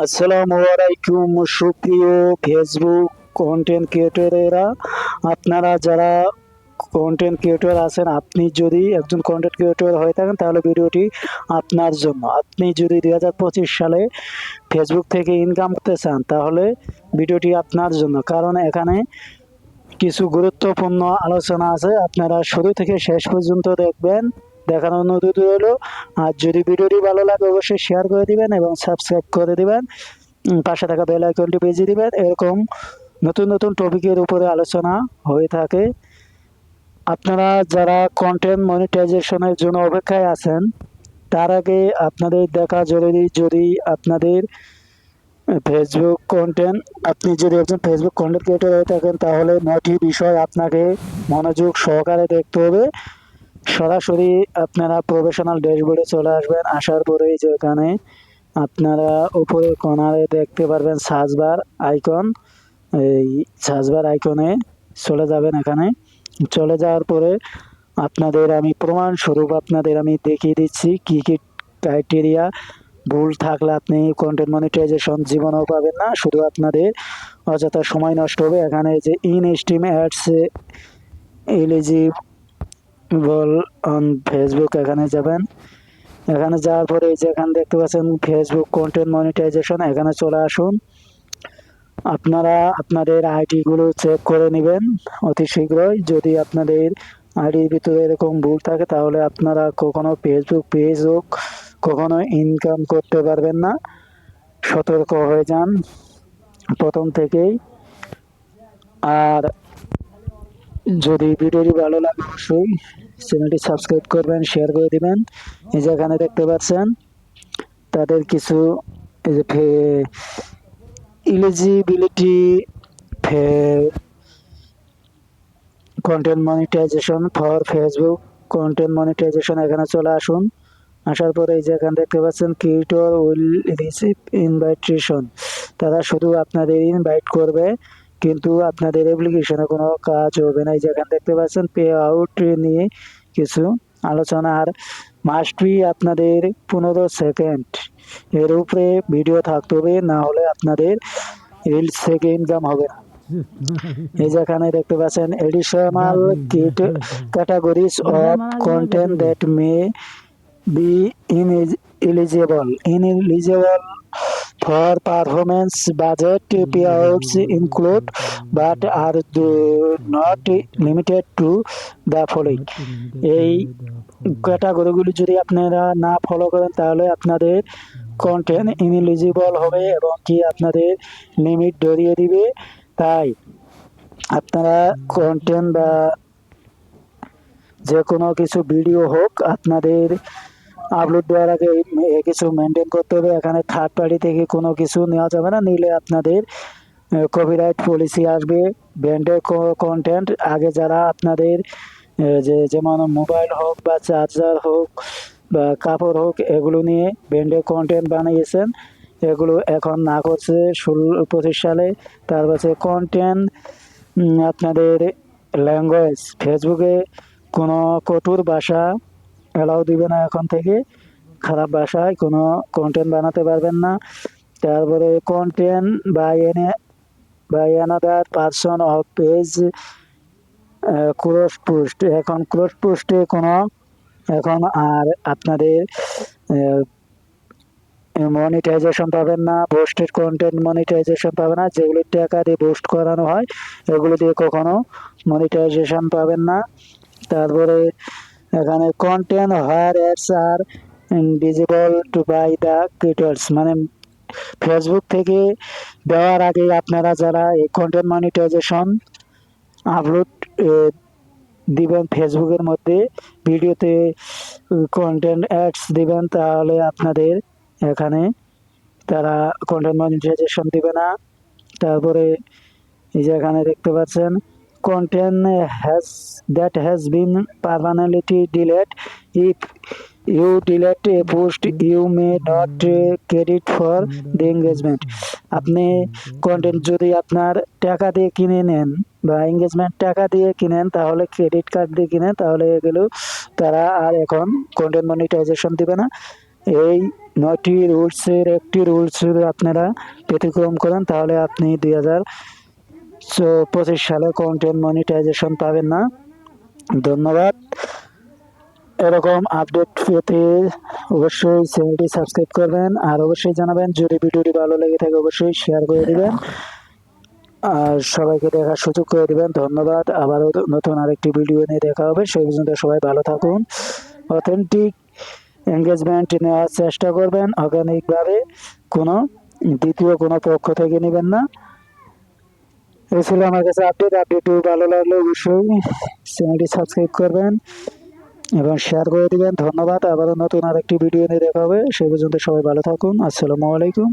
আসসালামু আলাইকুম সুপ্রিয় ফেসবুক কন্টেন্ট ক্রিয়েটরেরা। আপনারা যারা কন্টেন্ট ক্রিয়েটর আছেন, আপনি যদি একজন কন্টেন্ট ক্রিয়েটর হয়ে থাকেন তাহলে ভিডিওটি আপনার জন্য। আপনি যদি 2025 সালে ফেসবুক থেকে ইনকাম করতে চান তাহলে ভিডিওটি আপনার জন্য, কারণ এখানে কিছু গুরুত্বপূর্ণ আলোচনা আছে। আপনারা শুরু থেকে শেষ পর্যন্ত দেখবেন, দেখানোর অনুরোধ রইল। আর যদি ভিডিওটি ভালো লাগে অবশ্যই শেয়ার করে দিবেন এবং সাবস্ক্রাইব করে দিবেন, পাশে থাকা বেল আইকনটি বেজে দিবেন। এরকম নতুন নতুন টপিকের উপরে আলোচনা হয়ে থাকে। আপনারা যারা কন্টেন্ট মনিটাইজেশনের জন্য অপেক্ষায় আছেন, তার আগে আপনাদের দেখা জরুরি, যদি আপনাদের ফেসবুক কন্টেন্ট, আপনি যদি একজন ফেসবুক কন্টেন্ট ক্রিয়েটর হয়ে থাকেন তাহলে 9টি বিষয় আপনাকে মনোযোগ সহকারে দেখতে হবে। সরাসরি আপনারা প্রফেশনাল ড্যাশবোর্ডে চলে আসবেন। আসার পরেই যেখানে আপনারা উপরে কর্নারে দেখতে পারবেন সার্চ বার আইকন, এই সার্চ বার আইকনে চলে যাবেন। এখানে চলে যাওয়ার পরে আপনাদের আমি প্রমাণস্বরূপ আপনাদের আমি দেখিয়ে দিচ্ছি কী কী ক্রাইটেরিয়া। ভুল থাকলে আপনি কন্টেন্ট মনিটাইজেশন জীবনেও পাবেন না, শুধু আপনাদের অযথা সময় নষ্ট হবে। এখানে যে in stream ads eligible on Facebook, এখানে যাবেন। এখানে যাওয়ার পরে যেখানে দেখতে পাচ্ছেন ফেসবুক কন্টেন্ট মনিটাইজেশন, এখানে চলে আসুন। আপনারা আপনাদের আইডিগুলো চেক করে নেবেন অতি শীঘ্রই। যদি আপনাদের আইডির ভিতরে এরকম ভুল থাকে তাহলে আপনারা কখনো ফেসবুক পেজ হোক কখনো ইনকাম করতে পারবেন না। সতর্ক হয়ে যান প্রথম থেকেই। আর যদি ভিডিওটি ভালো লাগে অবশ্যই চ্যানেলটি সাবস্ক্রাইব করবেন, শেয়ার করে দিবেন। এই যে এখানে দেখতে পাচ্ছেন তাদের কিছু এই যে eligibility content monetization for Facebook content monetization, এখানে চলে আসুন। আসার পরে এই যে এখানে দেখতে পাচ্ছেন ক্রিয়েটর উইল রিসিভ ইনভাইটেশন, তারা শুধু আপনাদের ইনভাইট করবে কিন্তু আপনাদের অ্যাপ্লিকেশনে কোনো কাজ হবে না। এই যে এখানে দেখতে পাচ্ছেন পে আউট নিয়ে কিছু আলোচনা। আর মাস্ট বি আপনাদের 15 সেকেন্ড এর উপরে ভিডিও থাকতে হবে, না হলে আপনাদের রিলস থেকে ইনকাম হবে না। এই যে এখানে দেখতে পাচ্ছেন additional categories of content that may be ineligible for performance budget payouts include but are not limited to the following। এই ক্যাটাগরিগুলি যদি আপনারা না ফলো করেন তাহলে আপনাদের কন্টেন্ট ইনএলিজিবল হবে এবং কি আপনাদের লিমিট ধরিয়ে দিবে। তাই আপনারা কন্টেন্ট বা যে কোনো কিছু ভিডিও হোক আপনাদের আপলোড দেওয়ার আগে কিছু মেনটেন করতে হবে। এখানে থার্ড পার্টি থেকে কোনো কিছু নেওয়া যাবে না, নিলে আপনাদের কপিরাইট পলিসি আসবে। ব্র্যান্ডের কন্টেন্ট আগে যারা আপনাদের যেমন মোবাইল হোক বা চার্জার হোক বা কাপড় হোক এগুলো নিয়ে ব্র্যান্ডের কন্টেন্ট বানিয়েছেন, এগুলো এখন না করছে 25 সালে। তারপর কন্টেন্ট আপনাদের ল্যাঙ্গুয়েজ, ফেসবুকে কোনো কঠোর ভাষা অ্যালাউ দিবে না এখন থেকে, খারাপ ভাষায় কোনো কন্টেন্ট বানাতে পারবেন না। তারপরে content by another person of page close post, এখন ক্লোজ পোস্টে কোনো এখন আর আপনাদের মনিটাইজেশন পাবেন না, পোস্টেড কন্টেন্ট মনিটাইজেশন পাবে না। যেগুলো টাকা দিয়ে পোস্ট করানো হয় এগুলো দিয়ে কখনো মনিটাইজেশন পাবেন না। তারপরে এখানে content where ads are visible to by the creators, মানে ফেসবুক থেকে দেওয়ার আগে আপনারা যারা এই কন্টেন্ট মনিটাইজেশন আপলোড দিবেন ফেসবুকের মধ্যে ভিডিওতে কন্টেন্ট অ্যাডস দিবেন, তাহলে আপনাদের এখানে তারা কন্টেন্ট মনিটাইজেশন দিবে না। তারপরে এই যে এখানে দেখতে পাচ্ছেন content has been permanently deleted. If you delete a post you may not credit for the engagement। আপনি কন্টেন্ট যদি আপনার টাকা দিয়ে কিনে নেন বা এঙ্গেজমেন্ট টাকা দিয়ে কিনেন, তাহলে ক্রেডিট কার্ড দিয়ে কিনেন, তাহলে এগুলো তারা আর এখন কন্টেন্ট মনিটাইজেশন দিবে না। এই 9টি রুলসের একটি রুলস যদি আপনারা ব্যতিক্রম করেন তাহলে আপনি 2025 সালে কন্টেন্ট মনিটাইজেশন পাবেন না। ধন্যবাদ। এরকম আপডেট পেতে অবশ্যই চ্যানেলটি সাবস্ক্রাইব করবেন, আর অবশ্যই জানাবেন যদি ভিডিওটি ভালো লেগে থাকে অবশ্যই শেয়ার করে দিবেন আর সবাইকে দেখার সুযোগ করে দিবেন। ধন্যবাদ। আবারও নতুন আরেকটি ভিডিও নিয়ে দেখা হবে। সেই পর্যন্ত সবাই ভালো থাকুন। অথেন্টিক এঙ্গেজমেন্ট নেওয়ার চেষ্টা করবেন, অর্গানিকভাবে, কোনো দ্বিতীয় কোনো পক্ষ থেকে নেবেন না। এই ছিল আমার কাছে আপডেটটি ভালো লাগলে অবশ্যই চ্যানেলটি সাবস্ক্রাইব করবেন এবং শেয়ার করে দিবেন। ধন্যবাদ। আবারও নতুন আরেকটি ভিডিও নিয়ে দেখা হবে। সেই পর্যন্ত সবাই ভালো থাকুন। আসসালামু আলাইকুম।